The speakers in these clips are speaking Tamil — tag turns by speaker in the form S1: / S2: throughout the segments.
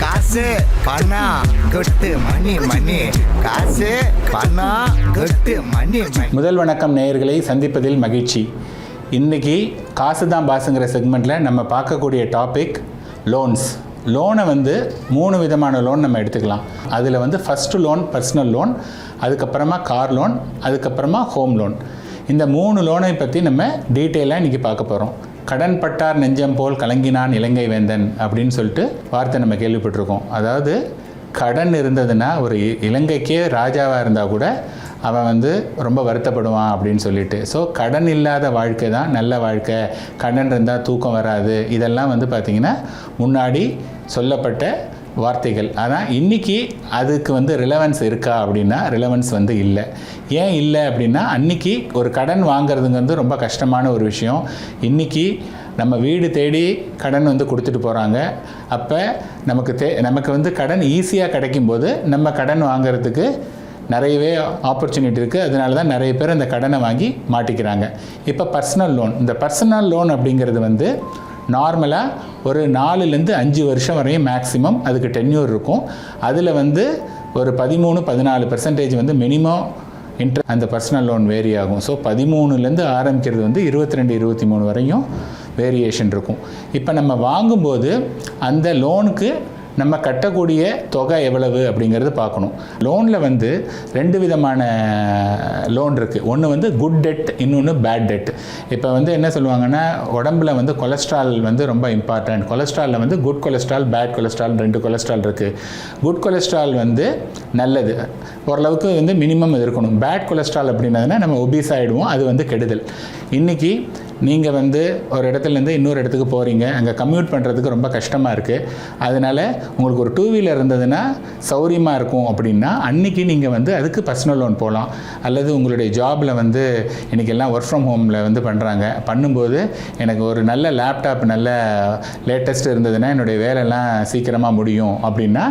S1: காசு பணம் கொட்டு மணி மணி காசு பணம் கொட்டு மணி மணி.
S2: முதல் வணக்கம் நேயர்களை சந்திப்பதில் மகிழ்ச்சி. இன்றைக்கி காசு தான் பாசுங்கிற செக்மெண்ட்டில் நம்ம பார்க்கக்கூடிய டாபிக் லோன்ஸ். லோனை வந்து 3 விதமான லோன் நம்ம எடுத்துக்கலாம். அதில் வந்து ஃபஸ்ட்டு லோன் பர்சனல் லோன், அதுக்கப்புறமா கார் லோன், அதுக்கப்புறமா ஹோம் லோன். இந்த 3 லோனை பற்றி நம்ம டீட்டெயிலாக இன்றைக்கி பார்க்க போகிறோம். கடன் பட்டார் நெஞ்சம் போல் கலங்கினான் இலங்கை வேந்தன் அப்படின்னு சொல்லிட்டு வார்த்தை நம்ம கேள்விப்பட்டிருக்கோம். அதாவது கடன் இருந்ததுன்னா ஒரு இலங்கைக்கே ராஜாவாக இருந்தால் கூட அவன் வந்து ரொம்ப வருத்தப்படுவான் அப்படின்னு சொல்லிட்டு. ஸோ கடன் இல்லாத வாழ்க்கை தான் நல்ல வாழ்க்கை, கடன் இருந்தால் தூக்கம் வராது, இதெல்லாம் வந்து பார்த்திங்கன்னா முன்னாடி சொல்லப்பட்ட வார்த்தைகள். ஆனால் இன்றைக்கி அதுக்கு வந்து ரிலவன்ஸ் இருக்கா அப்படின்னா ரிலவன்ஸ் வந்து இல்லை. ஏன் இல்லை அப்படின்னா அன்றைக்கி ஒரு கடன் வாங்கிறதுங்கிறது ரொம்ப கஷ்டமான ஒரு விஷயம். இன்றைக்கி நம்ம வீடு தேடி கடன் வந்து கொடுத்துட்டு போகிறாங்க. அப்போ நமக்கு வந்து கடன் ஈஸியாக கிடைக்கும்போது நம்ம கடன் வாங்கிறதுக்கு நிறையவே ஆப்பர்ச்சுனிட்டி இருக்குது. அதனால தான் நிறைய பேர் அந்த கடனை வாங்கி மாட்டிக்கிறாங்க. இப்போ பர்சனல் லோன், இந்த பர்சனல் லோன் அப்படிங்கிறது வந்து நார்மலாக ஒரு 4-5 வருஷம் வரையும் மேக்ஸிமம் அதுக்கு டென்யூர் இருக்கும். அதில் வந்து ஒரு 13-14% வந்து மினிமம் அந்த பர்சனல் லோன் வேரி ஆகும். ஸோ 13லேருந்து ஆரம்பிக்கிறது வந்து 22-23 வரையும் வேரியேஷன் இருக்கும். இப்போ நம்ம வாங்கும்போது அந்த லோனுக்கு நம்ம கட்டக்கூடிய தொகை எவ்வளவு அப்படிங்கிறது பார்க்கணும். லோனில் வந்து 2 விதமான லோன் இருக்குது. ஒன்று வந்து குட் டெட், இன்னொன்று பேட் டெட். இப்போ வந்து என்ன சொல்லுவாங்கன்னா உடம்புல வந்து கொலஸ்ட்ரால் வந்து ரொம்ப இம்பார்ட்டன்ட். கொலஸ்ட்ராலில் வந்து good cholesterol, bad cholesterol 2 cholesterol இருக்குது. குட் கொலஸ்ட்ரால் வந்து நல்லது, ஓரளவுக்கு வந்து மினிமம் இது இருக்கணும். பேட் கொலஸ்ட்ரால் அப்படின்னதுன்னா நம்ம ஒபீஸ் ஆகிடுவோம், அது வந்து கெடுதல். இன்றைக்கி நீங்கள் வந்து ஒரு இடத்துலேருந்து இன்னொரு இடத்துக்கு போகிறீங்க, அங்கே கம்யூட் பண்ணுறதுக்கு ரொம்ப கஷ்டமாக இருக்குது. அதனால் உங்களுக்கு ஒரு 2 வீலர் இருந்ததுன்னா சௌரியமாக இருக்கும் அப்படின்னா அன்றைக்கி நீங்கள் வந்து அதுக்கு பர்சனல் லோன் போகலாம். அல்லது உங்களுடைய ஜாபில் வந்து இன்றைக்கி எல்லாம் ஒர்க் ஃப்ரம் ஹோமில் வந்து பண்ணும்போது எனக்கு ஒரு நல்ல லேப்டாப் நல்ல லேட்டஸ்ட் இருந்ததுன்னா என்னுடைய வேலையெல்லாம் சீக்கிரமாக முடியும் அப்படின்னா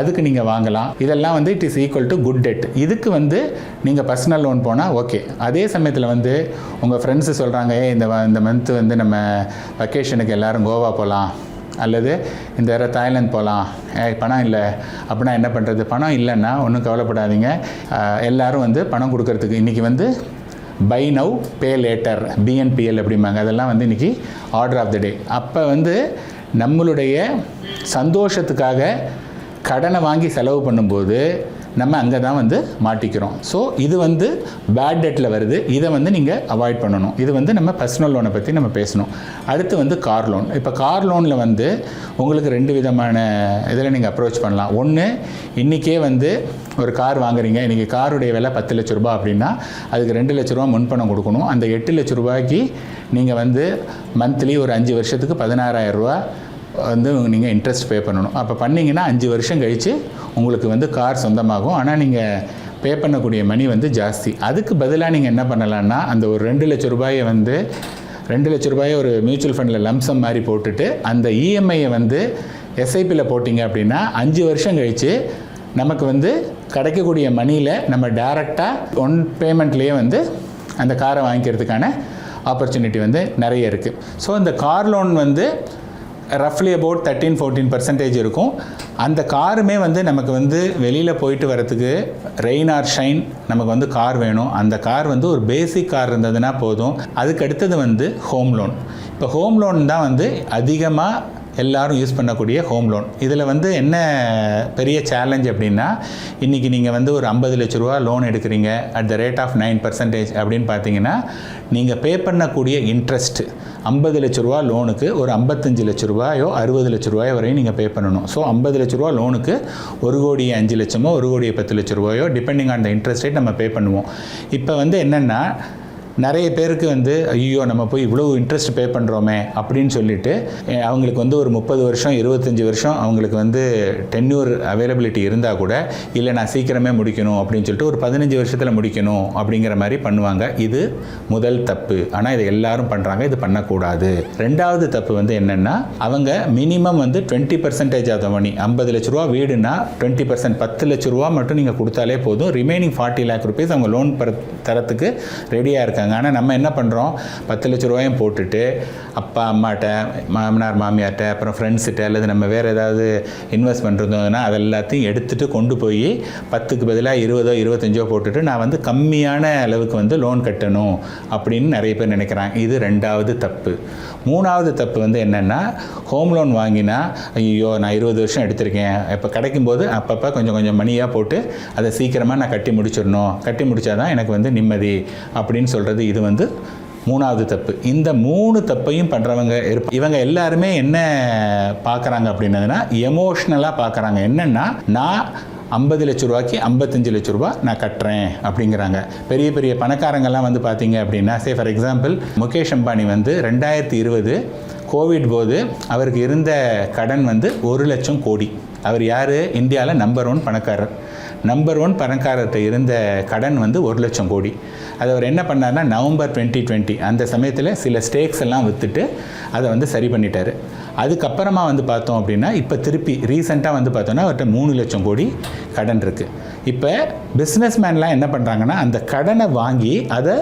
S2: அதுக்கு நீங்கள் வாங்கலாம். இதெல்லாம் வந்து it is equal to good debt. இதுக்கு வந்து நீங்கள் பர்சனல் லோன் போனால் ஓகே. அதே சமயத்தில் வந்து உங்கள் ஃப்ரெண்ட்ஸு சொல்கிறாங்க, இந்த மந்த்து வந்து நம்ம வெக்கேஷனுக்கு எல்லோரும் கோவா போகலாம், அல்லது இந்த வேறு தாய்லாந்து போகலாம், பணம் இல்லை அப்படின்னா என்ன பண்ணுறது? பணம் இல்லைன்னா ஒன்றும் கவலைப்படாதீங்க. எல்லோரும் வந்து பணம் கொடுக்கறதுக்கு இன்றைக்கி வந்து buy now pay later, BNPL அப்படிம்பாங்க. அதெல்லாம் வந்து இன்றைக்கி ஆர்டர் ஆஃப் த டே. அப்போ வந்து நம்மளுடைய சந்தோஷத்துக்காக கடனை வாங்கி செலவு பண்ணும்போது நம்ம அங்கே தான் வந்து மாட்டிக்கிறோம். ஸோ இது வந்து பேட் டெட்டில் வருது. இதை வந்து நீங்கள் அவாய்ட் பண்ணணும். இது வந்து நம்ம பர்சனல் லோனை பற்றி நம்ம பேசணும். அடுத்து வந்து கார் லோன். இப்போ கார் லோனில் வந்து உங்களுக்கு 2 விதமான இதில் நீங்கள் அப்ரோச் பண்ணலாம். ஒன்று, இன்றைக்கே வந்து ஒரு கார் வாங்குறீங்க, இன்றைக்கி காருடைய விலை 10 லட்ச ரூபா அப்படின்னா அதுக்கு 2 லட்ச ரூபா முன்பணம் கொடுக்கணும். அந்த 8 லட்ச ரூபாய்க்கு நீங்கள் வந்து மந்த்லி ஒரு 5 வருஷத்துக்கு 16,000 ரூபா வந்து நீங்கள் இன்ட்ரெஸ்ட் பே பண்ணணும். அப்போ பண்ணிங்கன்னா 5 வருஷம் கழித்து உங்களுக்கு வந்து கார் சொந்தமாகும். ஆனால் நீங்கள் பே பண்ணக்கூடிய மணி வந்து ஜாஸ்தி. அதுக்கு பதிலாக நீங்கள் என்ன பண்ணலான்னா அந்த ஒரு 2 லட்ச ரூபாயை வந்து 2 லட்ச ரூபாயை ஒரு மியூச்சுவல் ஃபண்டில் லம்சம் மாதிரி போட்டுட்டு அந்த இஎம்ஐயை வந்து எஸ்ஐபியில் போட்டிங்க அப்படின்னா 5 வருஷம் கழித்து நமக்கு வந்து கிடைக்கக்கூடிய மணியில் நம்ம டைரெக்டாக ஒன் பேமெண்ட்லேயே வந்து அந்த காரை வாங்கிக்கிறதுக்கான ஆப்பர்ச்சுனிட்டி வந்து நிறைய இருக்குது. ஸோ இந்த கார் லோன் வந்து ரஃப்லி அபவுட் 13-14% இருக்கும். அந்த காருமே வந்து நமக்கு வந்து வெளியில் போயிட்டு வரத்துக்கு ரெயின் ஆர் ஷைன் நமக்கு வந்து கார் வேணும். அந்த கார் வந்து ஒரு பேசிக் கார் இருந்ததுன்னா போதும். அதுக்கு அடுத்தது வந்து ஹோம் லோன். இப்போ ஹோம் லோன் தான் வந்து அதிகமாக எல்லோரும் யூஸ் பண்ணக்கூடிய ஹோம் லோன். இதில் வந்து என்ன பெரிய சேலஞ்ச் அப்படின்னா இன்றைக்கி நீங்கள் வந்து ஒரு 50 லட்ச ரூபா லோன் எடுக்கிறீங்க அட் த ரேட் ஆஃப் 9% அப்படின்னு பார்த்தீங்கன்னா நீங்கள் பே பண்ணக்கூடிய இன்ட்ரெஸ்ட் 50 லட்ச ரூபா லோனுக்கு ஒரு 55 லட்ச ரூபாயோ 60 லட்ச ரூபாயோ வரையும் நீங்கள் பே பண்ணணும். ஸோ 50 லட்ச ரூபா லோனுக்கு 1,05,00,000 1,10,00,000 ரூபாயோ depending on the interest rate நம்ம பே பண்ணுவோம். இப்போ வந்து என்னென்னா நிறைய பேருக்கு வந்து ஐயோ நம்ம போய் இவ்வளோ இன்ட்ரெஸ்ட் பே பண்ணுறோமே அப்படின்னு சொல்லிட்டு அவங்களுக்கு வந்து ஒரு 30 வருஷம் 25 வருஷம் அவங்களுக்கு வந்து டென்யூர் அவைலபிலிட்டி இருந்தால் கூட இல்லை நான் சீக்கிரமே முடிக்கணும் அப்படின்னு சொல்லிட்டு ஒரு 15 வருஷத்தில் முடிக்கணும் அப்படிங்கிற மாதிரி பண்ணுவாங்க. இது முதல் தப்பு. ஆனால் இதை எல்லாரும் பண்ணுறாங்க, இது பண்ணக்கூடாது. 2வது தப்பு வந்து என்னென்னா அவங்க மினிமம் வந்து 20% ஆஃப் த மணி, 50 லட்ச ரூபா வீடுனா 20% 10 லட்ச ரூபா மட்டும் நீங்கள் கொடுத்தாலே போதும். ரிமைனிங் 40 lakh rupees அவங்க லோன் தரத்துக்கு ரெடியாக இருக்காங்க. இருக்காங்க. ஆனால் நம்ம என்ன பண்ணுறோம், 10 லட்ச ரூபாயும் போட்டுட்டு அப்பா அம்மாட்ட, மாமனார் மாமியார்ட்ட, அப்புறம் ஃப்ரெண்ட்ஸ்கிட்ட அல்லது நம்ம வேறு ஏதாவது இன்வெஸ்ட் பண்ணுறதுன்னா அது எல்லாத்தையும் எடுத்துகிட்டு கொண்டு போய் 10க்கு பதிலாக 20 25 போட்டுட்டு நான் வந்து கம்மியான அளவுக்கு வந்து லோன் கட்டணும் அப்படின்னு நிறைய பேர் நினைக்கிறாங்க. இது 2வது தப்பு. 3வது தப்பு வந்து என்னென்னா, ஹோம் லோன் வாங்கினா ஐயோ நான் 20 வருஷம் எடுத்திருக்கேன், இப்போ கிடைக்கும்போது அப்பப்போ கொஞ்சம் கொஞ்சம் மணியாக போட்டு அதை சீக்கிரமாக நான் கட்டி முடிச்சிடணும், கட்டி முடித்தாதான் எனக்கு வந்து நிம்மதி அப்படின்னு சொல்கிறது. இது வந்து 3வது தப்பு. இந்த 3 தப்பையும் பண்ணுறவங்க இவங்க எல்லாருமே என்ன பார்க்குறாங்க அப்படின்னதுன்னா, எமோஷ்னலாக பார்க்குறாங்க. என்னென்னா, நான் 50 லட்ச ரூபாய்க்கு 55 லட்ச ரூபா நான் கட்டுறேன் அப்படிங்கிறாங்க. பெரிய பெரிய பணக்காரங்கள்லாம் வந்து பார்த்தீங்க அப்படின்னா, ஃபார் எக்ஸாம்பிள் முகேஷ் அம்பானி வந்து 2020 கோவிட் போது அவருக்கு இருந்த கடன் வந்து 1 லட்சம் கோடி. அவர் யார்? இந்தியாவில் நம்பர் 1 பணக்காரர். நம்பர் 1 பணக்காரர்கிட்ட இருந்த கடன் வந்து 1 லட்சம் கோடி. அது அவர் என்ன பண்ணார்னா, நவம்பர் 2020 அந்த சமயத்தில் சில ஸ்டேக்ஸ் எல்லாம் விற்றுட்டு அதை வந்து சரி பண்ணிட்டார். அதுக்கப்புறமா வந்து பார்த்தோம் அப்படின்னா, இப்போ திருப்பி ரீசெண்டாக வந்து பார்த்தோன்னா அவர்கிட்ட 3 லட்சம் கோடி கடன் இருக்குது. இப்போ பிஸ்னஸ் மேன்லாம் என்ன பண்ணுறாங்கன்னா, அந்த கடனை வாங்கி அதை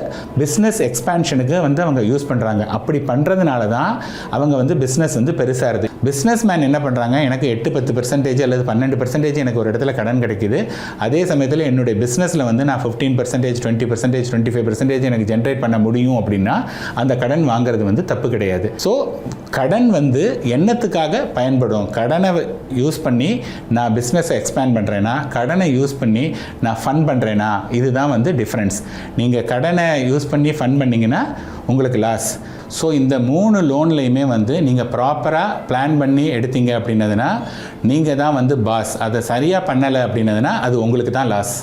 S2: பிஸ்னஸ் எக்ஸ்பேன்ஷனுக்கு வந்து அவங்க யூஸ் பண்ணுறாங்க. அப்படி பண்ணுறதுனால தான் அவங்க வந்து பிஸ்னஸ் வந்து பெருசாக இருக்குது. பிஸ்னஸ் மேன் என்ன பண்ணுறாங்க, எனக்கு 8-10% அல்லது 12% எனக்கு ஒரு இடத்துல கடன் கிடைக்குது, அதே சமயத்தில் என்னுடைய பிஸ்னஸில் வந்து நான் 15%, 20%, 25% எனக்கு ஜென்ரேட் பண்ண முடியும் அப்படின்னா அந்த கடன் வாங்குறது வந்து தப்பு கிடையாது. ஸோ கடன் வந்து என்னத்துக்காக பயன்படும்? கடனை யூஸ் பண்ணி நான் பிஸ்னஸை எக்ஸ்பேண்ட் பண்ணுறேன்னா, கடனை யூஸ் பண்ணி நான் ஃபன் பண்ணுறேன்னா, இதுதான் வந்து டிஃப்ரென்ஸ். நீங்கள் கடனை யூஸ் பண்ணி ஃபன் பண்ணிங்கன்னா உங்களுக்கு லாஸ். ஸோ இந்த 3 லோன்லையுமே வந்து நீங்கள் ப்ராப்பராக பிளான் பண்ணி எடுத்தீங்க அப்படின்னதுன்னா நீங்கள் தான் வந்து பாஸ். அதை சரியாக பண்ணலை அப்படின்னதுன்னா அது உங்களுக்கு தான் லாஸ்.